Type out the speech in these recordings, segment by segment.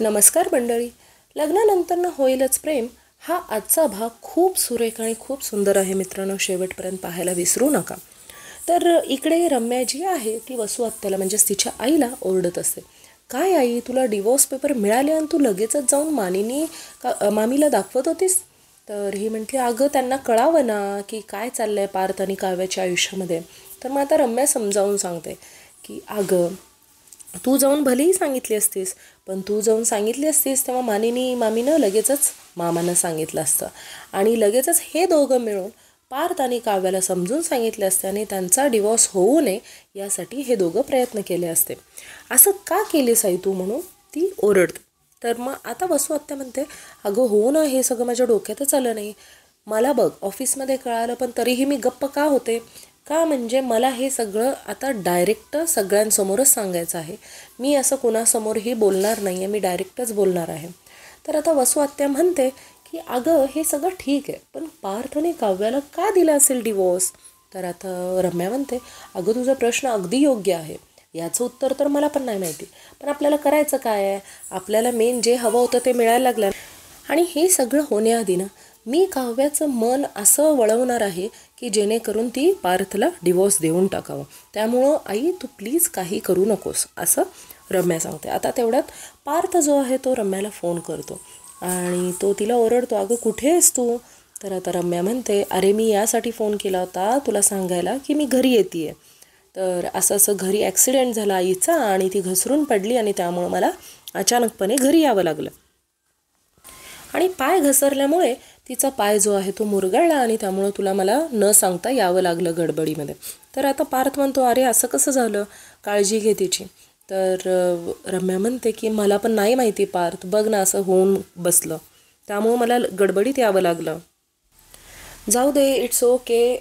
नमस्कार मंडळी. लग्नानंतर होईलच प्रेम हा आजचा भाग खूप सुरेख आणि खूप सुंदर आहे मित्रांनो. शेवटपर्यंत पाहायला विसरू नका. तर इकडे रम्या जी आहे ती वसू आत्याला म्हणजेच तिच्या आईला ओरडत असते. काय आई, तुला डिवोर्स पेपर मिळाले आणि तू लगेचच जाऊन मामीला दाखवत होतीस? तर ही म्हटली, अगं त्यांना कळावं ना की काय चाललंय पार्थ आणि काव्याच्या आयुष्यामध्ये. तर मग आता रम्या समजावून सांगते की अगं, तू जाऊन भलेही सांगितली असतीस, पण तू जाऊन सांगितली असतीस तेव्हा मामीनं लगेचच मामानं सांगितलं असतं आणि लगेचच हे दोघं मिळून पार्थ आणि काव्याला समजून सांगितले असते आणि त्यांचा डिवॉर्स होऊ नये यासाठी हे दोघं प्रयत्न केले असते. असं का केलीस आई तू, म्हणून ती ओरडते. तर मग आता वसू आत्या म्हणते, अगं हो ना, हे सगळं माझ्या डोक्यातच आलं नाही. मला बघ ऑफिसमध्ये कळालं पण तरीही मी गप्प का होते. का म्हणजे मला हे सगळं आता डायरेक्ट सगळ्यांसमोरच सांगायचं आहे. मी असं कोणासमोरही बोलणार नाही आहे, मी डायरेक्टच बोलणार आहे. तर आता वसू आत्या म्हणते की अगं हे सगळं ठीक आहे, पण पार्थने काव्याला का दिला असेल डिवोर्स? तर आता रम्या म्हणते, अगं तुझा प्रश्न अगदी योग्य आहे, याचं उत्तर तर मला पण नाही माहिती, पण आपल्याला करायचं काय आहे? आपल्याला मेन जे हवं होतं ते मिळायला लागलं आणि हे सगळं होण्याआधी ना मी काव्याचं मन असं वळवणार आहे की जेणेकरून ती पार्थला डिवोर्स देऊन टाकावं. त्यामुळं आई तू प्लीज काही करू नकोस, असं रम्या सांगते. आता तेवढ्यात पार्थ जो आहे तो रम्याला फोन करतो आणि तो तिला ओरडतो, अगं कुठे आहेस तू? तर आता रम्या म्हणते, अरे मी यासाठी फोन केला होता तुला सांगायला की मी घरी येते आहे. तर असं घरी ॲक्सिडेंट झाला आईचा आणि ती घसरून पडली आणि त्यामुळं मला अचानकपणे घरी यावं लागलं आणि पाय घसरल्यामुळे तिचा पाय जो आहे तो मुरगळला आणि त्यामुळं तुला मला न सांगता यावं लागलं गडबडीमध्ये. तर आता पार्थ म्हणतो, अरे असं कसं झालं, काळजी घे तिची. तर रम्या म्हणते की मला पण नाही माहिती पार्थ, बघ ना असं होऊन बसलं, त्यामुळं मला गडबडीत यावं लागलं. जाऊ दे, इट्स ओके,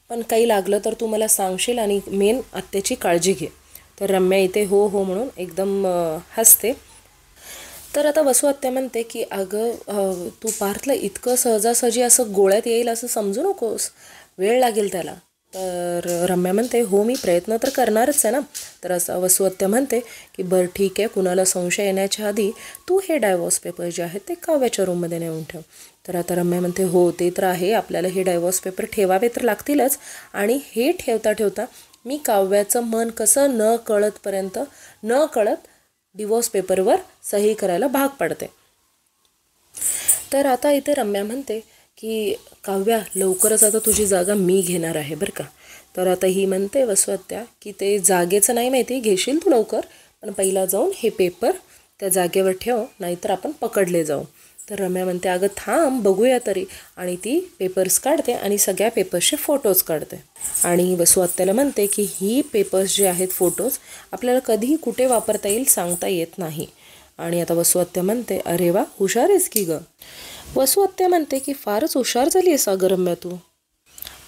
पण काही लागलं तर तू मला सांगशील आणि मेन आत्याची काळजी घे. तर रम्या इथे हो हो म्हणून एकदम हसते. तर आता वसू आत्या म्हणते की अगं तू पार्थला इतकं सहजासहजी असं गोळ्यात येईल असं समजू नकोस, वेळ लागेल त्याला. तर रम्या म्हणते, हो मी प्रयत्न तर करणारच आहे ना. तर असं वसू आत्या म्हणते की बरं ठीक आहे, कुणाला संशय येण्याच्या आधी तू हे डायवॉर्स पेपर जे आहेत ते काव्याच्या रूममध्ये नेऊन ठेव. तर आता रम्या म्हणते, हो ते तर आहे, आपल्याला हे डायवॉर्स पेपर ठेवावे तर लागतीलच आणि हे ठेवता ठेवता मी काव्याचं मन कसं न कळत डिवोर्स पेपरवर सही करायला भाग पडते. तर आता इथे रम्या म्हणते की काव्या लवकरच आता तुझी जागा मी घेणार आहे बरं का. तर आता ही म्हणते वसू आत्या की ते जागेचं नाही माहिती, घेशील तू लवकर, पण पहिला जाऊन हे पेपर त्या जागेवर ठेव, नाहीतर आपण पकडले जाऊ. तर रम्या म्हणते, अगं थांब बघूया तरी, आणि ती पेपर्स काढते आणि सगळ्या पेपर्सचे फोटोज काढते. आणि वसू आत्याला म्हणते की ही पेपर्स जे आहेत फोटोज आपल्याला कधीही कुठे वापरता येईल सांगता येत नाही. आणि आता वसू आत्या म्हणते, अरे वा हुशार आहेस की गं. वसू आत्या म्हणते की फारच हुशार झाली आहेस अगं रम्या तू.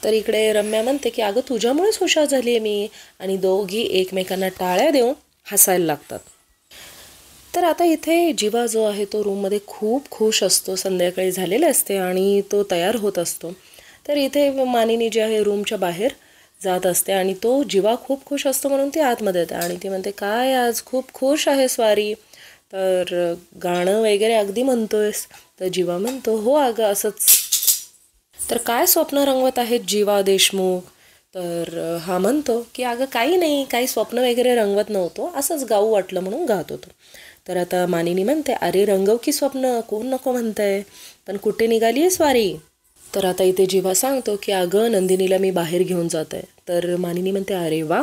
तर इकडे रम्या म्हणते की अगं तुझ्यामुळेच हुशार झाली आहे मी, आणि दोघी एकमेकांना टाळ्या देऊन हसायला लागतात. तर आता इथे जीवा जो आहे तो रूममध्ये खूप खुश असतो, संध्याकाळी झालेले असते आणि तो तयार होत असतो. तर इथे मानिनी जी आहे रूमच्या बाहेर जात असते आणि तो जीवा खूप खुश असतो म्हणून ती आतमध्ये येते आणि ती म्हणते, काय आज खूप खुश आहे स्वारी, तर गाणं वगैरे अगदी म्हणतोयस? तर जीवा म्हणतो, हो अगं असंच. तर काय स्वप्न रंगवत आहेत जीवा देशमुख? तर हा म्हणतो की अगं काही नाही, काही स्वप्न वगैरे रंगवत नव्हतो, असंच गाऊ वाटलं म्हणून गात होतो. तर आता मानिनी म्हणते, अरे रंगव की स्वप्न, कोण नको म्हणतंय, पण कुठे निघाली आहे स्वारी? तर आता इथे जीवा सांगतो की अगं नंदिनीला मी बाहेर घेऊन जात आहे. तर मानिनी म्हणते, अरे वा.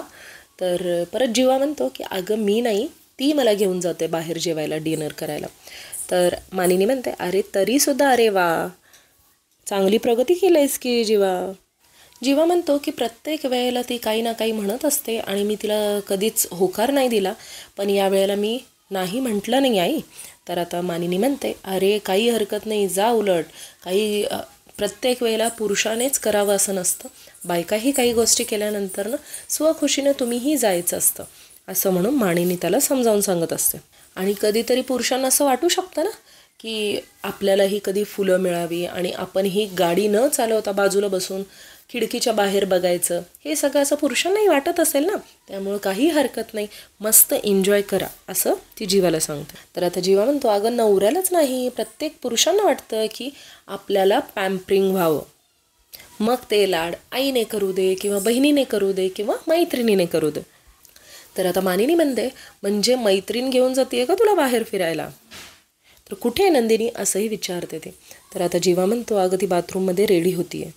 तर परत जीवा म्हणतो की अगं मी नाही, ती मला घेऊन जाते बाहेर जेवायला, डिनर करायला. तर मानिनी म्हणते, अरे तरीसुद्धा अरे वा, चांगली प्रगती केली आहेस की जीवा. जीवा म्हणतो की प्रत्येक वेळेला ती काही ना काही म्हणत असते आणि मी तिला कधीच होकार नाही दिला, पण या वेळेला मी नाही म्हटलं नाही आई. तर आता मानिनी म्हणते, अरे काही हरकत नाही, जा उलट, काही प्रत्येक वेळेला पुरुषानेच करावं असं नसतं, बायकाही काही गोष्टी केल्यानंतर ना स्वखुशीनं तुम्हीही जायचं असतं, असं म्हणून मानिनी त्याला समजावून सांगत असते. आणि कधीतरी पुरुषांना असं वाटू शकतं ना की आपल्यालाही कधी फुलं मिळावी आणि आपण ही गाडी न चालवता बाजूला बसून खिडकीच्या बाहेर बघायचं, हे सगळं असं पुरुषांनाही वाटत असेल ना, त्यामुळं काही हरकत नाही, मस्त एन्जॉय करा असं ती जीवाला सांगते. तर आता जीवा म्हणतो, अगं नवऱ्यालाच नाही, प्रत्येक पुरुषांना वाटतं की आपल्याला पॅम्परिंग व्हावं. मग ते लाड आईने करू दे किंवा बहिणीने करू दे किंवा मैत्रिणीने करू दे. तर आता मानिनी म्हणते, म्हणजे मैत्रीण घेऊन जाते का तुला बाहेर फिरायला? तर कुठे आहे नंदिनी असंही विचारते ते. तर आता जीवा म्हणतो, अगं ती बाथरूममध्ये रेडी होती आहे.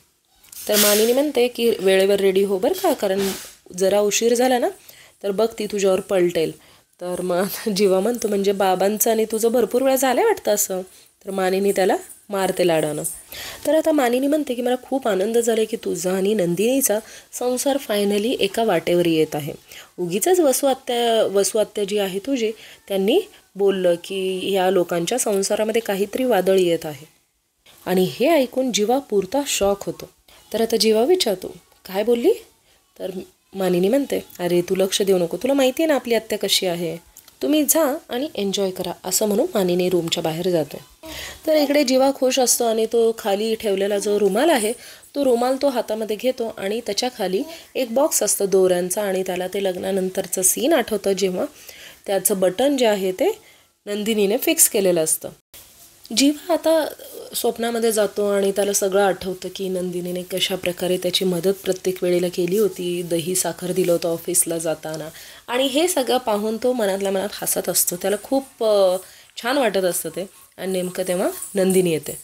तर मानिनी म्हणते की वेळेवर रेडी हो बरं का, कारण जरा उशीर झाला ना तर बघ ती तुझ्यावर पलटेल. तर मग जीवा म्हणतो, म्हणजे बाबांचं आणि तुझं भरपूर वेळा झालं वाटतं असं. तर मानिनी त्याला मारते लाडानं. तर आता मानिनी म्हणते की मला खूप आनंद झाला की तुझा आणि नंदिनीचा संसार फायनली एका वाटेवर येत आहे. उगीच वसू आत्या जी आहे तुझी, त्यांनी बोललं की या लोकांच्या संसारामध्ये काहीतरी वादळ येत आहे. आणि हे ऐकून जीवा पुरता शॉक होतो. तर आता जीवा विचारतो, काय बोलली? तर मानिनी म्हणते, अरे तू लक्ष देऊ नको, तुला माहिती आहे ना आपली आत्या कशी आहे, तुम्ही जा आणि एन्जॉय करा असं म्हणून मानिनी रूमच्या बाहेर जातो. तर इकडे जीवा खुश असतो आणि तो खाली ठेवलेला जो रुमाल आहे तो रुमाल तो हातामध्ये घेतो आणि त्याच्या खाली एक बॉक्स असतं दोऱ्यांचा आणि त्याला ते लग्नानंतरचं सीन आठवतं, जेव्हा त्याचं बटन जे आहे ते नंदिनीने फिक्स केलेलं असतं. जीवा आता स्वप्नामध्ये जातो आणि त्याला सगळं आठवतं की नंदिनीने कशा प्रकारे त्याची मदत प्रत्येक वेळेला केली होती, दही साखर दिलं होतं ऑफिसला जाताना, आणि हे सगळं पाहून तो मनातल्या मनात हसत असतो. त्याला खूप छान वाटत असतं ते. आणि नेमकं तेव्हा नंदिनी येते.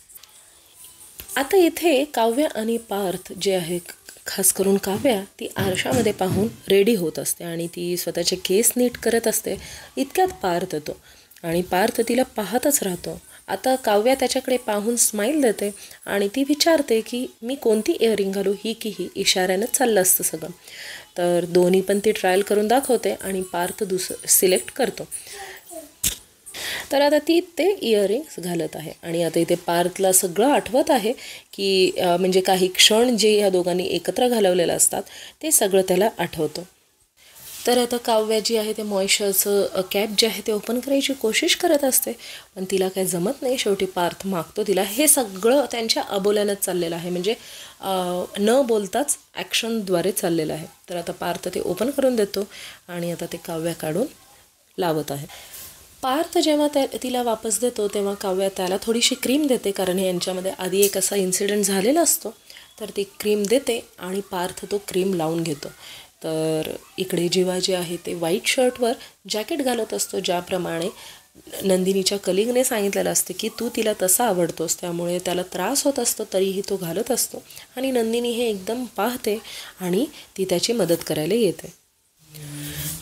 आता इथे काव्या आणि पार्थ जे आहे, खास करून काव्या ती आरशामध्ये पाहून रेडी होत असते आणि ती स्वतःचे केस नीट करत असते. इतक्यात पार्थ येतो आणि पार्थ तिला पाहतच राहतो. आता काव्या त्याच्याकडे पाहून स्माईल देते आणि ती विचारते की मी कोणती इयरिंग घालू, ही की ही, इशाऱ्यानं चाललं असतं सगळं. तर दोन्ही पण ती ट्रायल करून दाखवते आणि पार्थ सिलेक्ट करतो. तर आता ती ते इयरिंग्स घालत आहे आणि आता इथे पार्थला सगळं आठवत आहे की म्हणजे काही क्षण जे ह्या दोघांनी एकत्र घालवलेलं असतात ते सगळं त्याला आठवतं. तर आता काव्या जी आहे ते मॉइश्चरचं कॅप जे आहे ते ओपन करायची कोशिश करत असते, पण तिला काही जमत नाही. शेवटी पार्थ मागतो तिला. हे सगळं त्यांच्या अबोल्यानंच चाललेलं आहे, म्हणजे न बोलताच ॲक्शनद्वारे चाललेलं आहे. तर आता पार्थ ते ओपन करून देतो आणि आता ते काव्या काढून लावत आहे. पार्थ जेव्हा तिला वापस देतो तेव्हा काव्या त्याला थोडीशी क्रीम देते, कारण यांच्यामध्ये आधी एक असा इन्सिडेंट झालेला असतो. तर ती क्रीम देते आणि पार्थ तो क्रीम लावून घेतो. तर इकडे जीवा जे आहे ते व्हाईट शर्टवर जॅकेट घालत असतो, ज्याप्रमाणे नंदिनीच्या कलिगने सांगितलेलं असतं की तू तिला तसा आवडतोस, त्यामुळे त्याला त्रास होत असतो तरीही तो घालत असतो. आणि नंदिनी हे एकदम पाहते आणि ती त्याची मदत करायला येते.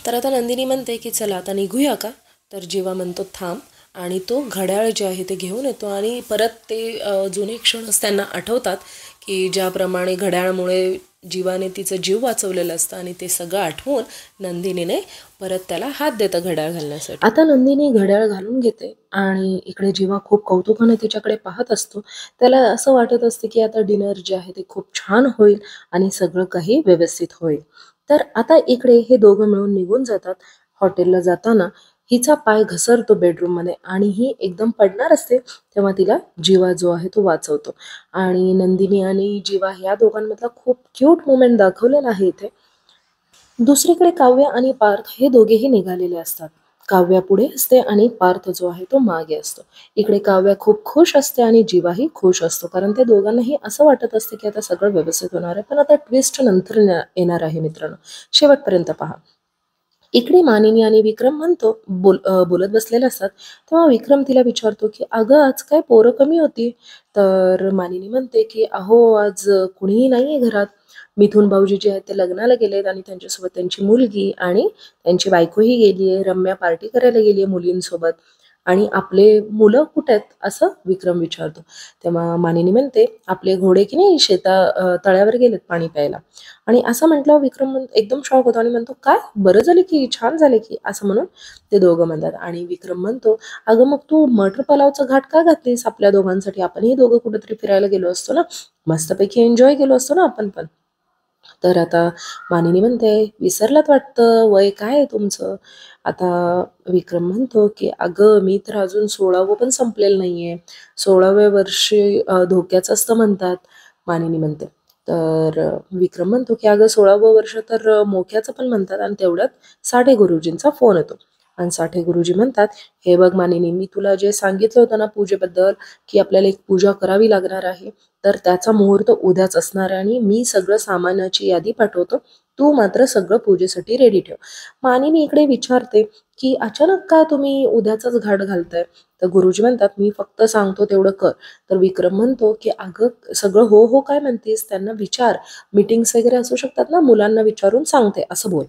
तर आता नंदिनी म्हणते की चला आता निघूया का? तर जीवा म्हणतो थांब, आणि तो घड्याळ जे आहे ते घेऊन येतो आणि परत ते जुने क्षणच त्यांना आठवतात की ज्याप्रमाणे घड्याळामुळे जीवाने तिचं जीव वाचवलेलं असतं, आणि ते सगळं आठवून नंदिनीने परत त्याला हात देतं घड्याळ घालण्यासाठी. आता नंदिनी घड्याळ घालून घेते आणि इकडे जीवा खूप कौतुकाने तिच्याकडे पाहत असतो. त्याला असं वाटत असते की आता डिनर जे आहे ते खूप छान होईल आणि सगळं काही व्यवस्थित होईल. तर आता इकडे हे दोघं मिळून निघून जातात. हॉटेलला जाताना हिचा पाय घसरतो बेडरूममध्ये आणि ही एकदम पडणार असते, तेव्हा तिला जीवा जो आहे तो वाचवतो. आणि नंदिनी आणि जीवा ह्या दोघांमधला खूप क्यूट मोमेंट दाखवलेला आहे इथे. दुसरीकडे काव्या आणि पार्थ हे दोघेही निघालेले असतात. काव्या पुढे असते आणि पार्थ जो आहे तो मागे असतो. इकडे काव्या खूप खुश असते आणि जीवाही खुश असतो, कारण त्या दोघांनाही असं वाटत असते की आता सगळं व्यवस्थित होणार आहे. पण आता ट्विस्ट नंतर येणार आहे मित्रांनो, शेवटपर्यंत पहा. इकडे मानिनी आणि विक्रम बोलत बसलेले असतात, तेव्हा विक्रम तिला विचारतो की अगं आज काय पोरं कमी होती? तर मानिनी म्हणते की अहो आज कुणीही नाहीये घरात, मिथुन भाऊजी जे आहेत ते लग्नाला गेलेत आणि त्यांच्यासोबत त्यांची मुलगी आणि त्यांची बायकोही गेली आहे, रम्या पार्टी करायला गेली आहे मुलींसोबत, आणि आपले मुलं कुठे आहेत असं विक्रम विचारतो. तेव्हा मानिनी म्हणते आपले घोडे की नाही तळ्यावर गेलेत पाणी प्यायला. आणि असं म्हटलं विक्रम एकदम शॉक होतो आणि म्हणतो काय, बरं झाले की, छान झाले की, असं म्हणून ते दोघं म्हणतात. आणि विक्रम म्हणतो अगं मग तू मटर पलावचं घाट का घातलीस आपल्या दोघांसाठी? आपणही दोघं कुठेतरी फिरायला गेलो असतो ना, मस्तपैकी एन्जॉय केलो असतो ना आपण पण. तर आता मानिनी म्हणते विसरलात वाटतं, वय काय आहे तुमचं? आता विक्रम म्हणतो की अगं मी तर अजून 16वं पण संपलेलं नाहीये, 16व्या वर्षी धोक्याचं असतं म्हणतात. मानिनी म्हणते तर विक्रम म्हणतो की अगं 16वं वर्ष तर मोक्याचं पण म्हणतात. आणि तेवढ्यात साठे गुरुजींचा फोन येतो आणि साठे गुरुजी म्हणतात, हे बघ मानिनी, मी तुला जे सांगितलं होतं ना पूजेबद्दल, की आपल्याला एक पूजा करावी लागणार आहे, तर त्याचा मुहूर्त उद्याच असणार आहे आणि मी सगळं सामानाची यादी पाठवतो, तू मात्र सगळं पूजेसाठी रेडी ठेव. मानिनी इकडे विचारते की अचानक का तुम्ही उद्याचाच घाट घालताय? तर गुरुजी म्हणतात, मी फक्त सांगतो तेवढं कर. तर विक्रम म्हणतो की अगं सगळं हो हो काय म्हणतेस, त्यांना विचार, मीटिंग्स वगैरे असू शकतात ना, मुलांना विचारून सांगते असं बोल.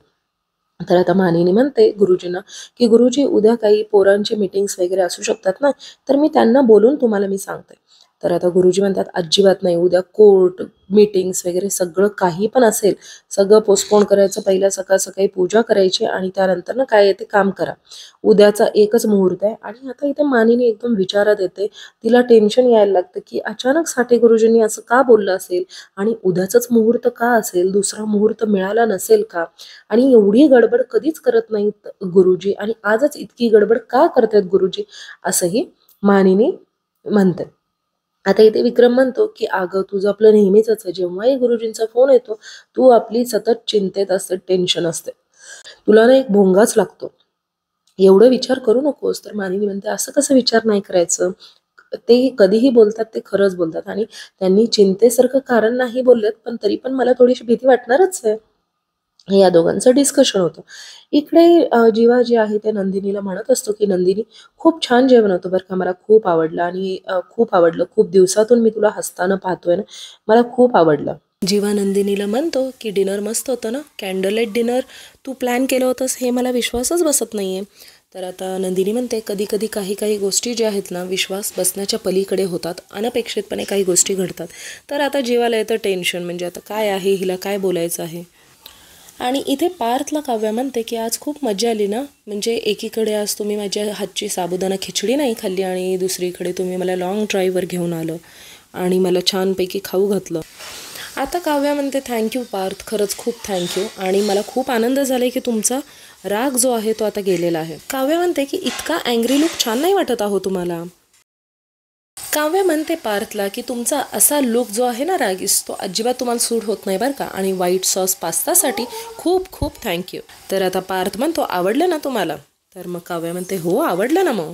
तर आता मानिनी म्हणते गुरुजींना की गुरुजी उद्या काही पोरांचे मीटिंग्स वगैरे असू शकतात ना, तर मी त्यांना बोलून तुम्हाला मी सांगते. तर आता गुरुजी म्हणतात अजिबात नाही, उद्या कोर्ट मीटिंग्स वगैरे सगळं काही पण असेल, सगळं पोस्टपोन करायचं, पहिल्या सकाळ सकाळी पूजा करायची आणि त्यानंतर ना काय आहे ते काम करा. उद्याचा एकच मुहूर्त आहे. आणि आता इथे मानिनी एकदम विचारात येते, तिला टेन्शन यायला लागतं की अचानक साठे गुरुजींनी असं का बोललं असेल आणि उद्याचाच मुहूर्त का असेल, दुसरा मुहूर्त मिळाला नसेल का, आणि एवढी गडबड कधीच करत नाहीत गुरुजी आणि आजच इतकी गडबड का करतायत गुरुजी, असंही मानिनी म्हणते. आता इथे विक्रम म्हणतो की अगं तुझं आपलं नेहमीच आहे, जेव्हाही गुरुजींचा फोन येतो तू आपली सतत चिंतेत असते, टेन्शन असते, तुला ना एक भोंगाच लागतो, एवढं विचार करू नकोस. तर मानिनी म्हणते असं कसं विचार नाही करायचं, ते कधीही बोलतात ते खरंच बोलतात आणि त्यांनी चिंतेसारखं कारण नाही बोललेत, पण तरी पण मला थोडीशी भीती वाटणारच आहे. हे या दोघांचं डिस्कशन होतं. इकडे जीवा जे आहे ते नंदिनीला म्हणत असतो की नंदिनी, खूप छान जेवण होतं बरं का, मला खूप आवडलं आणि खूप आवडलं, खूप दिवसातून मी तुला हसताना पाहतोय ना, मला खूप आवडलं. जीवा नंदिनीला म्हणतो की डिनर मस्त होतं ना, कॅन्डल लाईट डिनर तू प्लॅन केलं होतंस हे मला विश्वासच बसत नाहीये. तर आता नंदिनी म्हणते कधी कधी काही काही गोष्टी ज्या आहेत ना विश्वास बसण्याच्या पलीकडे होतात, अनपेक्षितपणे काही गोष्टी घडतात. तर आता जीवाला येतं टेन्शन, म्हणजे आता काय आहे, हिला काय बोलायचं आहे. आणि इथे पार्थला काव्या म्हणते की आज खूप मजा आली ना, म्हणजे एकीकडे आज तुम्ही माझ्या हातची साबुदाणा खिचडी नाही खाल्ली आणि दुसरीकडे तुम्ही मला लॉंग ड्राईव्हवर घेऊन आलं आणि मला छानपैकी खाऊ घातलं. आता काव्या म्हणते थँक्यू पार्थ, खरंच खूप थँक्यू, आणि मला खूप आनंद झाला आहे की तुमचा राग जो आहे तो आता गेलेला आहे. काव्या म्हणते की इतका अँग्री लुक छान नाही वाटत आहो तुम्हाला. काव्य म्हणते पार्थला की तुमचा असा लुक जो आहे ना रागीस, तो अजिबात तुम्हाला सूट होत नाही बरं का, आणि व्हाईट सॉस पास्तासाठी खूप खूप थँक्यू. तर आता पार्थ म्हणतो आवडलं ना तुम्हाला. तर मग काव्य म्हणते हो आवडलं ना. मग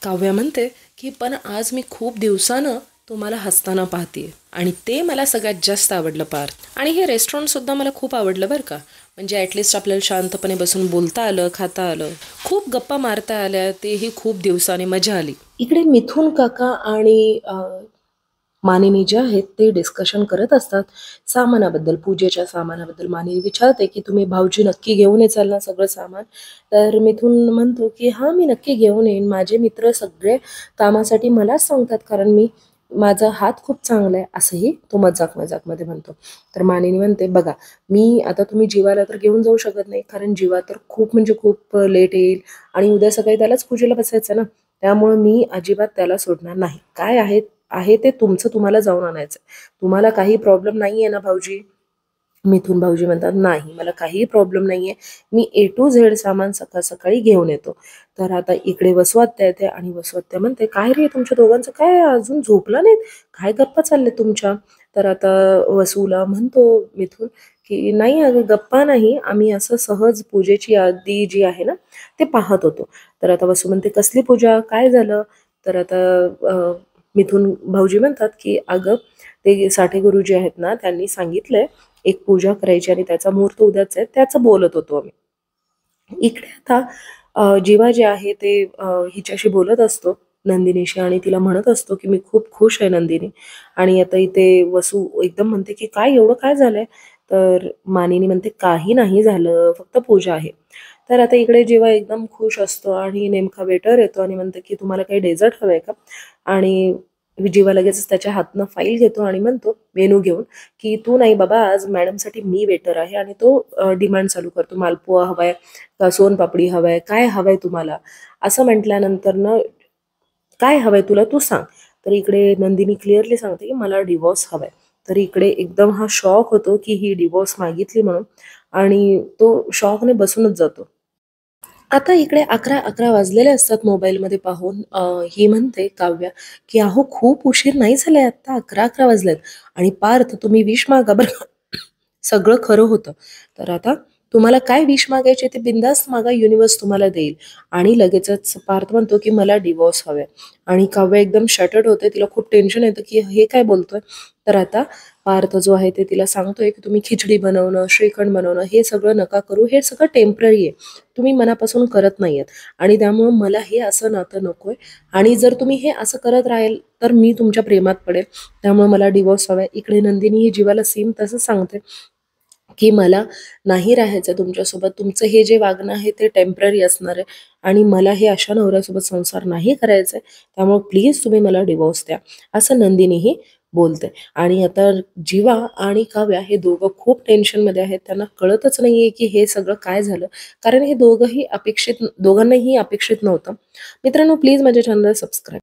काव्य म्हणते की पण आज मी खूप दिवसानं तुम्हाला हसताना पाहते आणि ते मला सगळ्यात जास्त आवडलं पार्थ. आणि हे रेस्टॉरंटसुद्धा मला खूप आवडलं बरं का, म्हणजे ॲटलिस्ट आपल्याला शांतपणे बसून बोलता आलं, खाता आलं, खूप गप्पा मारता आल्या, तेही खूप दिवसाने मजा आली. इकडे मिथुन काका आणि मानिनी जे आहेत ते डिस्कशन करत असतात सामानाबद्दल, पूजेच्या सामानाबद्दल. मानिनी विचारते की तुम्ही भाऊजी नक्की घेऊन येचाल ना सगळं सामान. तर मिथुन म्हणतो की हां मी नक्की घेऊन येईन, माझे मित्र सगळे कामासाठी मलाच सांगतात कारण माझा हात खूप चांगला आहे, असंही तो मजाक मजाकमध्ये म्हणतो. तर मानिनी म्हणते बघा, मी आता तुम्ही जीवाला तर घेऊन जाऊ शकत नाही कारण जीवा तर खूप म्हणजे खूप लेट येईल आणि उद्या सकाळी त्यालाच पूजेला बसायचं ना, त्यामुळे मी अजिबात त्याला सोडणार नाही. काय आहे आहे ते तुमचं तुम्हाला जाऊन आणायचं, तुम्हाला काही प्रॉब्लेम नाही आहे ना भाऊजी. मिथून भाऊजी म्हणतात नाही मला काहीही प्रॉब्लेम नाही आहे, मी ए टू झेड सामान सकाळ सकाळी घेऊन येतो. तर आता इकडे वसवात्या येते आणि वसवात्या म्हणते काय रे तुमच्या दोघांचं काय अजून झोपला नाहीत, काय गप्पा चालले तुमच्या. तर आता वसूला म्हणतो मिथून की नाही अगं गप्पा नाही, आम्ही असं सहज पूजेची यादी जी आहे ना ते पाहत होतो. तर आता वसू म्हणते कसली पूजा, काय झालं. तर आता मिथून भाऊजी म्हणतात की अगं ते साठे गुरुजी आहेत ना त्यांनी सांगितलंय एक पूजा करायची आणि त्याचा मुहूर्त उद्याच आहे, त्याचं बोलत होतो आम्ही. इकडे आता जीवा जे आहे ते हिच्याशी बोलत असतो नंदिनीशी आणि तिला म्हणत असतो की मी खूप खुश आहे नंदिनी. आणि आता इथे वसू एकदम म्हणते की काय एवढं काय झालंय. तर मानिनी म्हणते काही नाही झालं, फक्त पूजा आहे. तर आता इकडे जेव्हा एकदम खुश असतो आणि नेमका वेटर येतो आणि म्हणते की तुम्हाला काही डेझर्ट हवंय का. आणि जीवा लगेच त्याच्या हातनं फाईल घेतो आणि म्हणतो मेनू घेऊन की तू नाही बाबा, आज मॅडमसाठी मी वेटर आहे. आणि तो डिमांड चालू करतो मालपुआ हवाय का सोनपापडी हवाय, काय हवंय तुम्हाला, असं म्हटल्यानंतर ना काय हवंय तुला तू सांग. तर इकडे नंदिनी क्लिअरली सांगते की मला डिवोर्स हवाय. तर इकडे एकदम हा शॉक होतो की ही डिवोर्स मागितली म्हणून, आणि तो शॉकने बसूनच जातो. आता इकडे 11:11 वाजलेले असतात मोबाईलमध्ये पाहून ही म्हणते काव्या, की "अहो खूप उशीर नाही झालाय आत्ता 11:11 वाजलेत आणि पार्थ तुम्ही विश मागा बरं." सगळं खरं होतं. तर आता तुम्हाला काय विश मागायचे ते बिनधास्त मागा, युनिव्हर्स तुम्हाला देईल. आणि लगेचच पार्थ म्हणतो, की "मला डिव्होर्स हवाय." आणि काव्या एकदम शटर्ड होते. तिला खूप टेन्शन येतं, की हे काय बोलतोय? तर आता पार्थ जो आहे ते तिला सांगतोय, की "तुम्ही खिचडी बनवणं, श्रीखंड बनवणं हे सगळं नका करू. हे सगळं टेम्पररी आहे. तुम्ही मनापासून करत नाहीयेत आणि त्यामुळं मला हे असं नातं नकोय आणि जर तुम्ही हे असं करत राहील तर मी तुमच्या प्रेमात पडेल. त्यामुळे मला डिव्होर्स हवाय." इकडे नंदिनी ही जीवाला सेम तसंच सांगते, की "मला नाही राहायचं तुमच्यासोबत. तुमचं हे जे वागणं आहे ते टेम्पररी असणार आहे आणि मला हे अशा नवऱ्यासोबत संसार नाही करायचा आहे. त्यामुळे प्लीज तुम्ही मला डिव्होर्स द्या." असं नंदिनीही बोलते. आणि आता जीवा आणि काव्या हे दोघं खूप टेन्शनमध्ये आहेत. त्यांना कळतच नाहीये, की हे सगळं काय झालं? कारण हे दोघंही दोघांनाही अपेक्षित नव्हतं. मित्रांनो, प्लीज माझ्या चॅनलला सबस्क्राईब